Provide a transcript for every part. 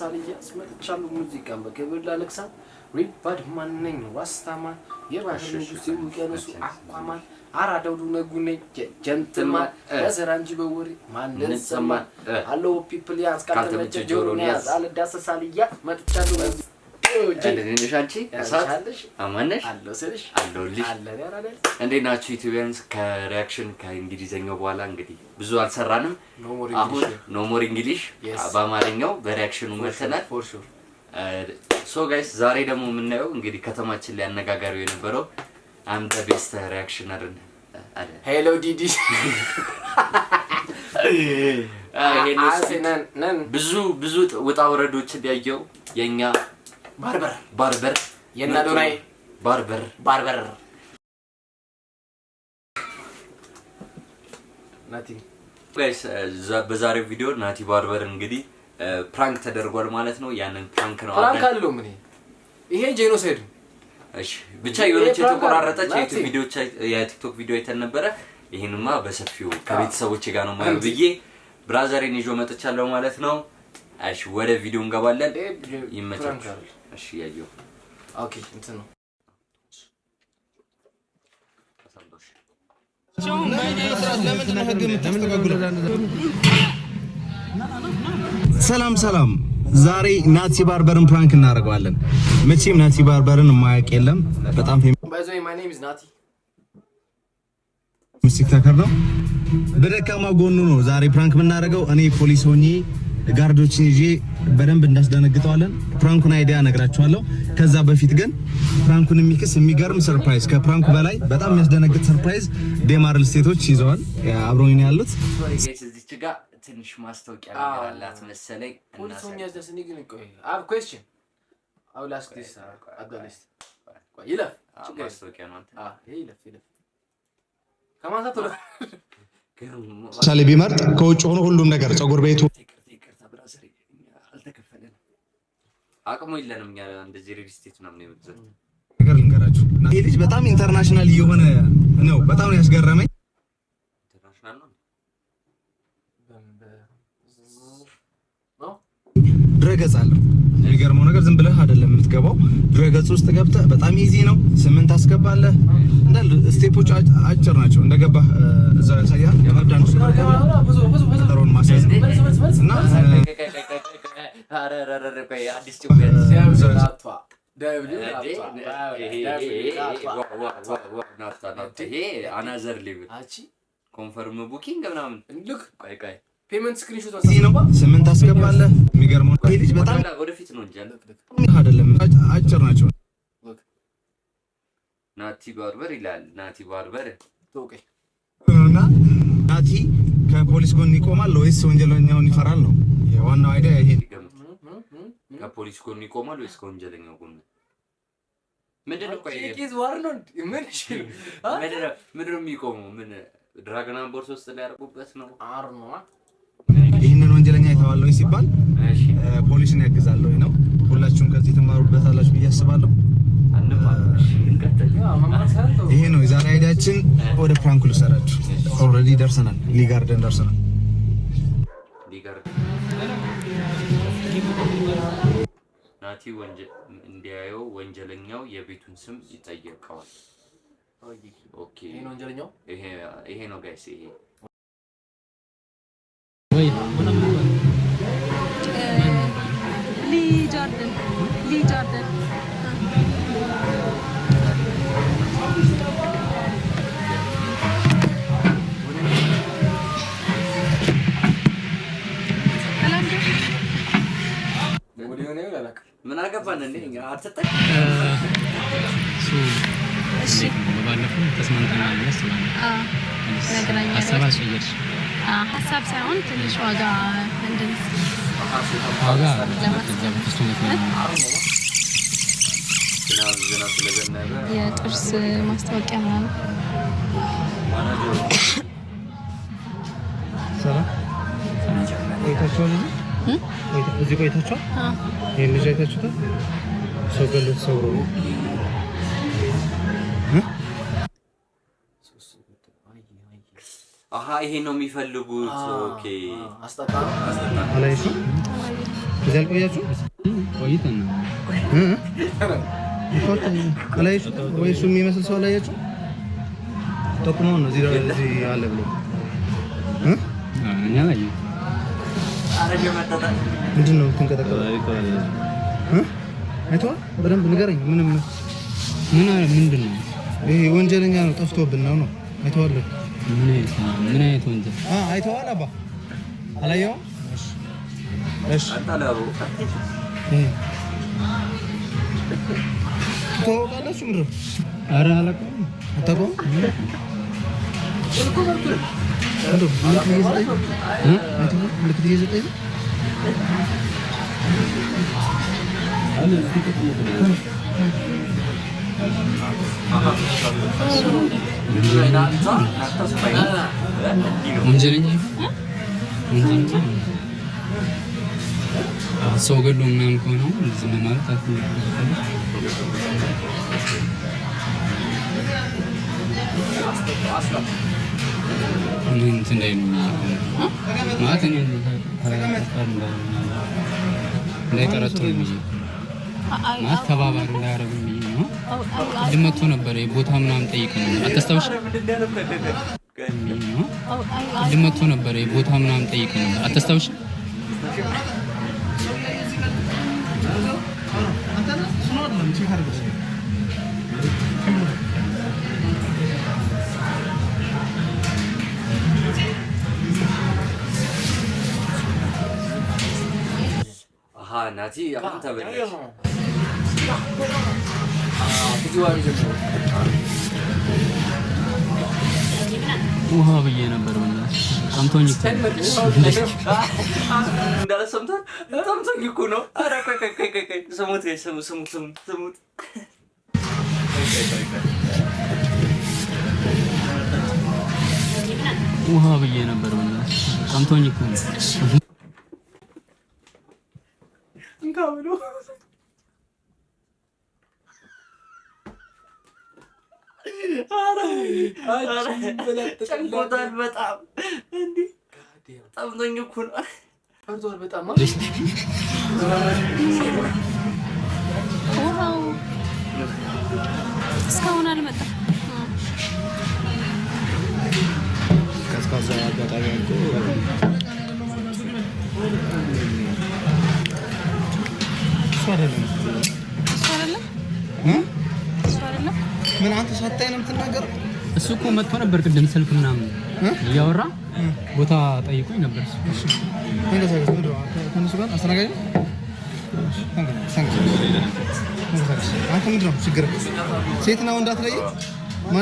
አስመጥቻለሁ ሙዚቃን በክብር ላለቅሳ ሪባድ ማንነኝ ዋስታማን የባህር ንጉስ የሚቀነሱ አቋማን አራዳው ነጉኔ ጀንትልማን ለዘራ እንጂ በወሬ ማንን ሰማ አሎ ፒፕል ያስ ካልተመቸ ጆሮን ያስ አልዳሰሳልያ መጥቻለሁ እንደነሻንቺ አሳልሽ አማነሽ አለልሽ እንዴት ናችሁ ኢትዮጵያንስ ከሪአክሽን ከእንግሊዘኛው በኋላ እንግዲህ ብዙ አልሰራንም አሁን ኖ ሞር እንግሊሽ በአማርኛው በሪአክሽኑ መተናል ሶ ጋይስ ዛሬ ደግሞ የምናየው እንግዲህ ከተማችን ላይ አነጋጋሪው የነበረው አም ዘ ቤስት ሪአክሽነር አለ ሄሎ ዲዲ ብዙ ውጣ ወረዶች ያየው የኛ ባርበር የናዶናይ ባርበር ናቲ ጋይስ በዛሬው ቪዲዮ ናቲ ባርበር እንግዲህ ፕራንክ ተደርጓል ማለት ነው ያንን ፕራንክ ነው ፕራንክ አለው ምን ይሄ ጄኖሳይድ እሺ ብቻ የሆነች የተቆራረጠች የቲክቶክ ቪዲዮ አይተን ነበር ይሄንማ በሰፊው ከቤተሰቦቼ ጋር ነው ማለት ብዬ ብራዘሬን ይዞ መጥቻለሁ ማለት ነው እሺ ወደ ቪዲዮ እንገባለን ይመቻችሁ እሺ ያየው ኦኬ እንትን ነው ሰላም ዛሬ ናቲ ባርበርን ፕራንክ እናደርጋለን መቼም ናቲ ባርበርን የማያውቅ የለም በጣም by the way my name is Nati ምስክታከር ነው በደካማ ጎኑ ነው ዛሬ ፕራንክ የምናደርገው እኔ ፖሊስ ሆኜ ጋርዶችን ይዤ በደንብ እንዳስደነግጣለን ፕራንኩን አይዲያ ነግራችኋለሁ ከዛ በፊት ግን ፕራንኩን የሚክስ የሚገርም ሰርፕራይዝ ከፕራንኩ በላይ በጣም የሚያስደነግጥ ሰርፕራይዝ ዴማርል ስቴቶች ይዘዋል አብሮኝ ነው ያሉት እዚች ጋር ትንሽ ማስተዋቂያ ነገር አላት መሰለኝ ፖሊስ ሆኜ ያስደስኒ ግን ቆይ አብ ኩዌስችን አው ላስክ ዲስ አዳሊስት ቆይ ይለፍ ማስተዋቂያ ነው አንተ ይለፍ ከማንሳት ወደ ሳሌ ቢመርጥ ከውጭ ሆኖ ሁሉም ነገር ጸጉር ቤቱ አቅሙ ይለንም ያ እንደዚህ ሪል ስቴት ነው የምንይዘው ነገር ልንገራችሁ ይሄ ልጅ በጣም ኢንተርናሽናል የሆነ ነው በጣም ያስገረመኝ ኢንተርናሽናል ነው ድረገጽ አለ የሚገርመው ነገር ዝም ብለህ አይደለም የምትገባው ድረገጽ ውስጥ ገብተህ በጣም ኢዚ ነው 8 አስገባለህ እንዳል ስቴፖች አጭር ናቸው እንደገባህ እዛው ያሳያል የመርዳን ውስጥ ብዙ ተሮን ማሳዝ እና አረረረ ቆይ አዲስ ጭውበት ሲያብዛቷ ይሄ አናዘር ሊቭ አቺ ኮንፈርም ቡኪንግ ምናምን ልክ ቆይ ፔመንት ስክሪንሾት ነው 8 አስገባለህ የሚገርመው ይሄ ልጅ በጣም ወደፊት ነው እንጂ አይደለም አጭር ናቸው ናቲ ባርበር ይላል ናቲ ባርበር ኦኬ እና ናቲ ከፖሊስ ጎን ይቆማል ወይስ ወንጀለኛውን ይፈራል ነው የዋናው አይዲያ ይሄ ከፖሊስ ጎን ይቆማል ወይስ ከወንጀለኛው ጎን ምንድነው ቆይ ኬዝ ዋርኖንድ ምን እሺ ምንድነው የሚቆመው ምን ድራገን አምቦርስ ውስጥ ላይ ያርጉበት ነው አርማ ይሄንን ወንጀለኛ ይተዋል ወይ ሲባል እሺ ፖሊስን ያግዛል ወይ ነው ሁላችሁም ከዚህ ተማሩበታላችሁ ብዬ አስባለሁ ይሄ ነው የዛሬ አይዲያችን ወደ ፕራንኩ ልሰራችሁ ኦልሬዲ ደርሰናል ሊጋርደን ደርሰናል ናቲ እንዲያየው ወንጀለኛው የቤቱን ስም ይጠየቀዋል ኦኬ ይሄ ነው ወንጀለኛው ይሄ ነው ጋይስ ይሄ ወይ ሊጃርደን ምን አገባን እንዴ አትጠቅ እሺ ባለፈው ተስማምተናል መሰለኝ ነገራኛ ሀሳብ ሳይሆን ትንሽ ዋጋ እንደዚህ ዋጋ የጥርስ ማስታወቂያ ምናምን ሰላም ቆይታችኋል እዚህ ቆይታችኋል ይሄን ልጅ አይታችሁታል ሰው ገሎት ሰው ነው አሃ ይሄ ነው የሚፈልጉት ኦኬ አስጣጣ አላይሽ እዚህ አልቆያችሁ? ቆይተን ነው ወይ እሱ የሚመስል ሰው አላያችሁ? ጠቁመው ነው እዚህ አለ ብሎ እኛ ላይ ምንድን ነው የምትንቀጠቀጠው? አይተኸዋል? በደንብ ንገረኝ። ምንድን ነው ይሄ? ወንጀለኛ ነው፣ ጠፍቶብን ነው። አይተኸዋል? ምን አይነት ወንጀል? አይተኸዋል? አባ አላየኸውም? እሺ ትተዋወቃላችሁ? ምንድን ነው? ኧረ አላውቀውም። አታውቀውም? ምልክት እየሰጠኝ ነው። ወንጀለኛ ሰው ገድሎ ምናምን ከሆነ ዝም ማለት እንትን ላይ ነው ማለት እንዳይጠረጥሩኝ ማለት ተባባሪ እንዳያረጉኝ ነው። ቅድም መጥቶ ነበር ቦታ ምናምን ጠይቀን ነበር። አታስታውሽ? ቅድም መጥቶ ነበር ቦታ ምናምን ጠይቀን ነበር። አታስታውሽ? ናቲ አሁን ተበላሽ። ውሃ ብዬ ነበር ጠምቶኝ እንዳለ ሰምተን ጠምቶኝ እኮ ነው። ኧረ ቆይ ስሙት። ውሃ ብዬ ነበር ጠምቶኝ እኮ ነው። ጨንቆታል በጣም እንዴ ጠምቶኝ እኮ ነው። ፈርቷል በጣም ውሃው እስካሁን አልመጣም። ቀዝቃዛ አጋጣሚ አልኩ። ምን አንተ ሳታይ ነው የምትናገረው? እሱ እኮ መጥቶ ነበር ቅድም ስልክ ምናምን እያወራ ቦታ ጠይቆኝ ነበር። እሱ ከእነሱ ጋር አስተናጋጅ ነው። አንተ ምንድን ነው ችግር? ሴትና ወንድ አትለይ።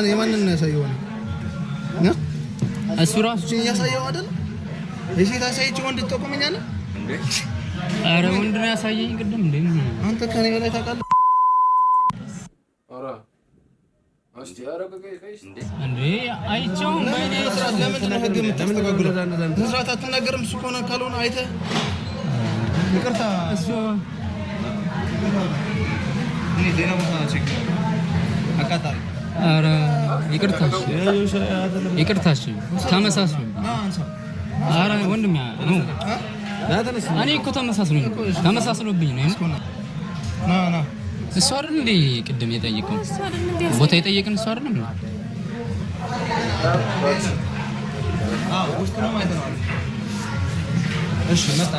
የማንን ነው ያሳየው? እሱ ራሱ እያሳየው አይደል? የሴት አሳይቼ ወንድ ትጠቁመኛለህ? ኧረ ወንድ ነው ያሳየኝ ቅድም። እንዴ አንተ ከኔ በላይ ታውቃለህ። እንዴ አይቼው ለምንድን ነው ህግ የምታስተጓጉለው? መስራት አትናገርም? እሱ ከሆነ ካልሆነ አይተህ ይቅርታ። እሱ እኔ ሌላ ቦታ ችግር አቃጣሪ። ኧረ ይቅርታሽ ተመሳስሎ። ኧረ ወንድም ነው እኔ እኮ ተመሳስሎብኝ ነው። ና እሱ አይደል እንዴ ቅድም የጠየቀው ቦታ የጠየቅን እሱ አይደል እንዴ? ውስጥ ነው ማለት ነው። እሺ መጣ።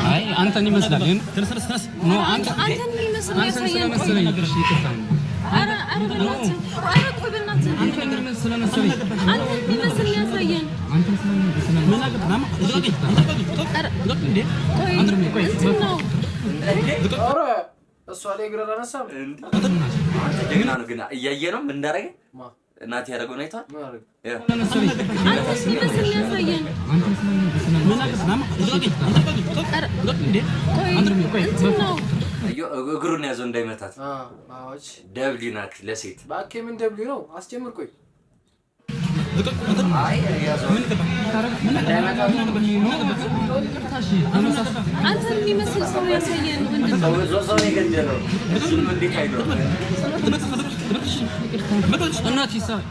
አይ አንተን ይመስላል ግን ነው አንተን ስለመሰለኝ ይቅርታ ነው። ኧረ ቆይ በእናትህ አንተን ስለመሰለኝ እሷ ላይ ግራ አነሳም። ጀግና ነው ግን እያየ ነው ምን እንዳደረገ እናት ያደረገውን አይቷል። እግሩን ያዘው እንዳይመታት። አዎች ደብሊ ናት ለሴት ባኬ ምን ደብሊ ነው? አስጀምር። ቆይ አይ ያዘው አንተ የሚመስል ሰው ያሳየን ምንድነው? ሰው የገደለው እሱም እንዴት አይደው እናት ሂሳብ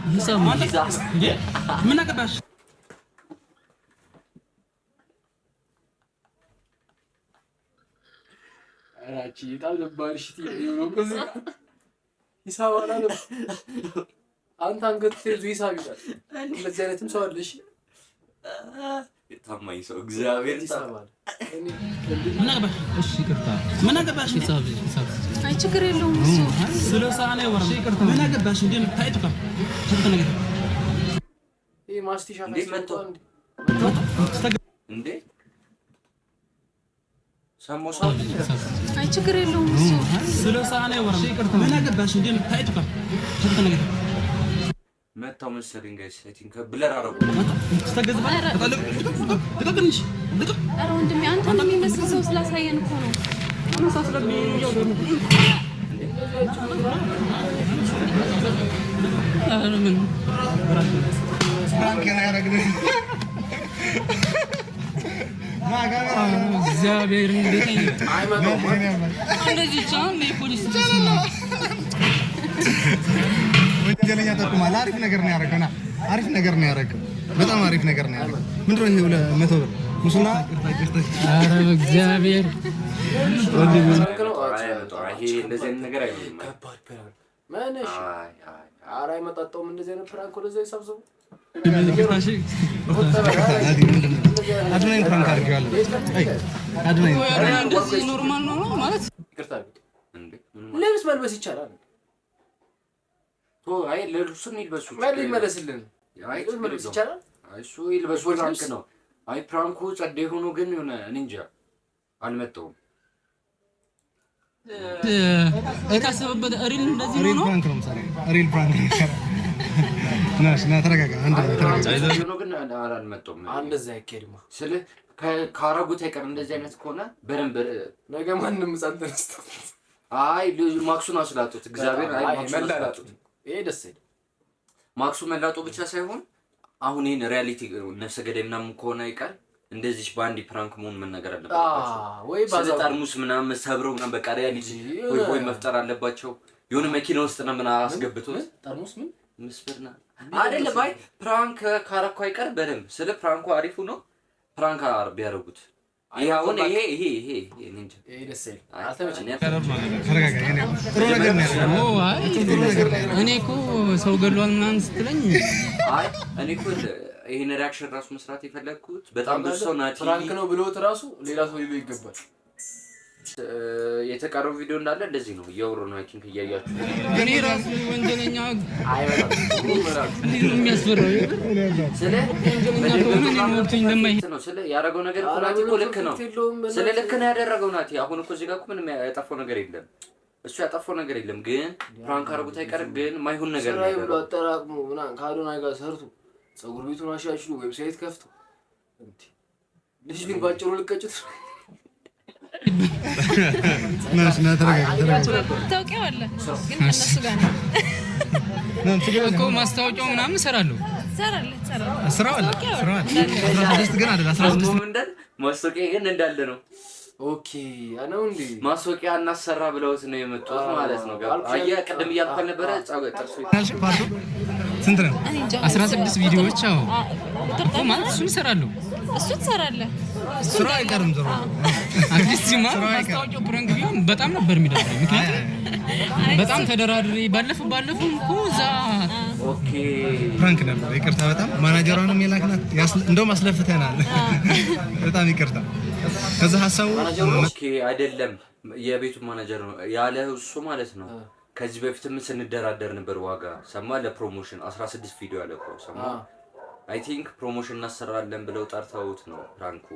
ምን አገባሽ? አራቺ ታልባልሽ ነው ከዚህ ሂሳብ አላለም። አንተ አንገት ተይዞ ሂሳብ ይላል። እንደዚህ አይነትም ሰው አለሽ። ታማኝ ሰው እግዚአብሔር ይሳባል። ምን አገባሽ? እሺ ይቅርታ ምን አገባሽ? ሂሳብ አይ ችግር የለውም እሱ ስለሳኔ ወራ ይቅርታ ምን አገባሽ? እንዴ ታይቷ ነገር ይሄ ማስቲሻ እንዴ ሰሞሳ አይ ችግር የለውም እሱ ስለሳኔ ወራ ይቅርታ ምን አገባሽ? እንዴ ታይቷ ነገር መታው መሰለኝ ጋይስ አይ ቲንክ ብለር አረጉ ተስተገዝባ ተቀጥልሽ አረ ወንድሜ አንተ የሚመስል ሰው ስላሳየን እኮ ነው። ምን እግዚአብሔር እንዴት እንደዚህ ቻን የፖሊስ ወንጀለኛ ተቆማል። አሪፍ ነገር ነው ያደረገና አሪፍ ነገር ነው ያደረገው። በጣም አሪፍ ነገር ነው ያደረገው። ምንድነው ይሄ 200 ብር ሙስና? ኧረ እግዚአብሔር ይሄ እንደዚህ ነገር አይደለም። ከባድ ፕራንክ ማነሽ? ኧረ አይመጣጣውም እንደዚህ አይነት ፕራንክ ወደዛ ይሰብሰቡ። አድናኝ ፕራንክ አድርጌዋለሁ። አድናኝ እንደዚህ ኖርማል ነው ማለት ይቅርታ እንዴ ልብስ መልበስ ይቻላል። አይ ለልብሱን ይልበሱ ማለት ይመለስልን። አይ መልበስ ይቻላል። አይ እሱ ይልበሱ ፕራንክ ነው። አይ ፕራንኩ ጸዴ ሆኖ ግን የሆነ እኔ እንጃ አልመጣውም። የታሰበበት ሪል እንደዚህ ነው። ሪል ፕራንክ ነው ማለት ሪል ፕራንክ ነው። ናሽ ና ተረጋጋ። አንድ ተረጋጋ ነው ግን አልመጣውም። እንደዛ አይኬድማ ስለ ካራጉት አይቀር እንደዚህ አይነት ከሆነ በደንብ ነገ ማንንም ጻንተንስት አይ ማክሱን አስላጡት እግዚአብሔር አይ ማክሱን አስላጡት። ይሄ ደስ ይላል። ማክሱ መላጡ ብቻ ሳይሆን አሁን ይሄን ሪያሊቲ ነፍሰ ገዳይ ምናምን ከሆነ አይቀር እንደዚህ ባንዲ ፕራንክ መሆን ምን ነገር አለበት ወይ ባዛው ጠርሙስ ምናምን ሰብረው ምናምን በቃ ሪያሊቲ ወይ መፍጠር አለባቸው። የሆነ መኪና ውስጥ ነው ምናምን አስገብቶት ጠርሙስ ምን ምስፍርና አይደለም። አይ ፕራንክ ካራኳ አይቀር በደንብ ስለ ፕራንኩ አሪፉ ነው። ፕራንክ አርብ ያረጉት ይሄውን ይሄ እንዴ ይሄ ደስ ይላል። አልተመቸኝ። ተረጋጋ። ጥሩ ነገር ነው ያለው። አይ እኔ እኮ ሰው ገድሏል ምናምን ስትለኝ አይ እኔ እኮ ይሄን ሪአክሽን ራሱ መስራት የፈለኩት በጣም ብዙ ሰው ናቲ ፕራንክ ነው ብሎት ራሱ ሌላ ሰው ሊሉ ይገባል። የተቀረው ቪዲዮ እንዳለ እንደዚህ ነው እያወሩ ነው። አይ ቲንክ እያያችሁ እኔ ራሱ ወንጀለኛ አይበላም የሚያስፈራው ስለ ወንጀለኛ ከሆነ እኔ ሞርቶኝ ለማይሄድ ነው ስለ ያደረገው ነገር እኮ ናቲ እኮ ልክ ነው። ስለ ልክ ነው ያደረገው ናቲ። አሁን እኮ እዚህ ጋር እኮ ምንም ያጠፋው ነገር የለም። እሱ ያጠፋው ነገር የለም። ግን ፕራንክ አድርጎት አይቀር ግን ማይሆን ነገር ነው ስራይ ብሎ አጠራቅሞ ምናምን ካዶና ጋር ሰርቶ ፀጉር ቤቱን አሻሽሎ ዌብሳይት ከፍቶ እንዴ ልጅ ግን ባጭሩ ልቀጭት ናሽ ና ተረጋጋ። ታውቂዋለህ ግን ከነሱ ጋር ነው እኮ ማስታወቂያው ምናምን እሰራለሁ። ስራው አለ 16 ግን አይደል 16 እንዳለ ማስታወቂያ ግን እንዳለ ነው። ኦኬ አናው እንዴ ማስታወቂያ እናሰራ ብለውት ነው የመጡት ማለት ነው። አያ ቀደም እያልኩ ነበረ ጻው ጥርሱ ፓርቱ ስንት ነው? 16 ቪዲዮዎች አዎ እኮ ማለት እሱን እሰራለሁ። እሱ ትሰራለህ። ስራው አይቀርም ዞሮ አዲስ ሲማ ማስታወቂያው ፕራንክ ቢሆን በጣም ነበር የሚደብረኝ። ምክንያቱም በጣም ተደራድሬ ባለፈው እኮ እዛ ኦኬ ፕራንክ ነበር። ይቅርታ በጣም ማናጀሯንም የላክናት እንደውም አስለፍተናል። በጣም ይቅርታ። ከዛ ሐሳቡ ኦኬ አይደለም የቤቱ ማናጀር ነው ያለ እሱ ማለት ነው። ከዚህ በፊትም ስንደራደር ነበር ዋጋ ሰማ ለፕሮሞሽን 16 ቪዲዮ ያለ እኮ ሰማ አይ ቲንክ ፕሮሞሽን እናሰራለን ብለው ጠርተውት ነው ፕራንኩ።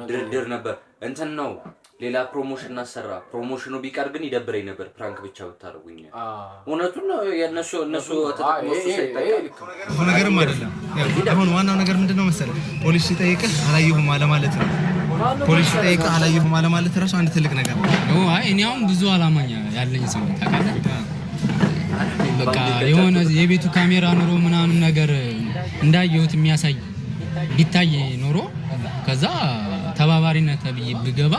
ድርድር ነበር እንትን ነው ሌላ ፕሮሞሽን እናሰራ ፕሮሞሽኑ ቢቀር ግን ይደብረኝ ነበር ፕራንክ ብቻ ብታረጉኝ። እውነቱን ነው የነሱ ተጠቅሞሱ ሳይጠቀም ነገርም አይደለም። አሁን ዋናው ነገር ምንድነው መሰለህ ፖሊስ ሲጠይቅህ አላየሁም አለ ማለት ነው። ፖሊስ ሲጠይቅህ አላየሁም አለ ማለት ራሱ አንድ ትልቅ ነገር ነው። አይ እኔ አሁን ብዙ አላማኛ ያለኝ ሰው ታውቃለህ። በቃ የሆነ የቤቱ ካሜራ ኑሮ ምናምን ነገር እንዳየሁት የሚያሳይ ቢታይ ኖሮ ከዛ ተባባሪነት ተብዬ ብገባ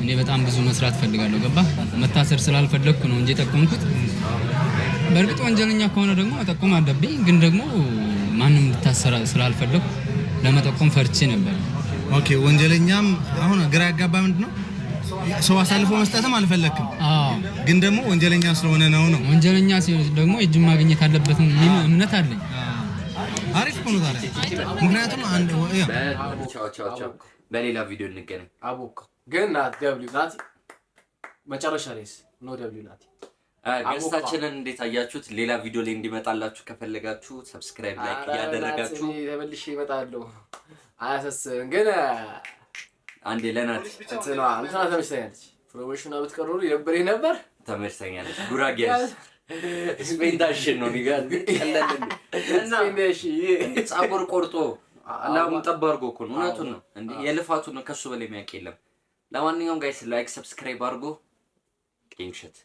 እኔ በጣም ብዙ መስራት ፈልጋለሁ። ገባ መታሰር ስላልፈለኩ ነው እንጂ ጠቆምኩት። በእርግጥ ወንጀለኛ ከሆነ ደግሞ መጠቆም አለብኝ፣ ግን ደግሞ ማንንም እንድታሰር ስላልፈለኩ ለመጠቆም ፈርቼ ነበር። ኦኬ ወንጀለኛም አሁን ግራ ያጋባ ምንድነው ሰው አሳልፎ መስጠትም አልፈለክም። ግን ደግሞ ወንጀለኛ ስለሆነ ነው። ወንጀለኛ ደግሞ እጅ ማግኘት አለበት ምን እምነት አለኝ። አሪፍ ሆኖ ታዲያ ምክንያቱም አንድ ቻው በሌላ ቪዲዮ እንገናኝ። አቦካ ግን ናት ደብሊው ናት መጨረሻ ላይስ ኖ ደብሊው ናት። ገስታችንን እንዴት አያችሁት? ሌላ ቪዲዮ ላይ እንዲመጣላችሁ ከፈለጋችሁ ሰብስክራይብ ላይክ ያደረጋችሁ ተመልሼ እመጣለሁ። አያሰስም ግን አንዴ ለናት እንትና ተመችታኛለች። ፕሮሞሽኑ ብትቀርሩ ይነብርህ ነበር። ተመችታኛለች። ጉራጌያስ ስፔንዳሽን ነው ቢጋር እና ስፔንዳሽ ጻጉር ቆርጦ አላም ተባርጎ እኮ ነው። እውነቱን ነው እንዴ የልፋቱን ነው ከሱ በላይ የሚያውቅ የለም። ለማንኛውም ጋይስ ላይክ ሰብስክራይብ አድርጎ ኪንግሸት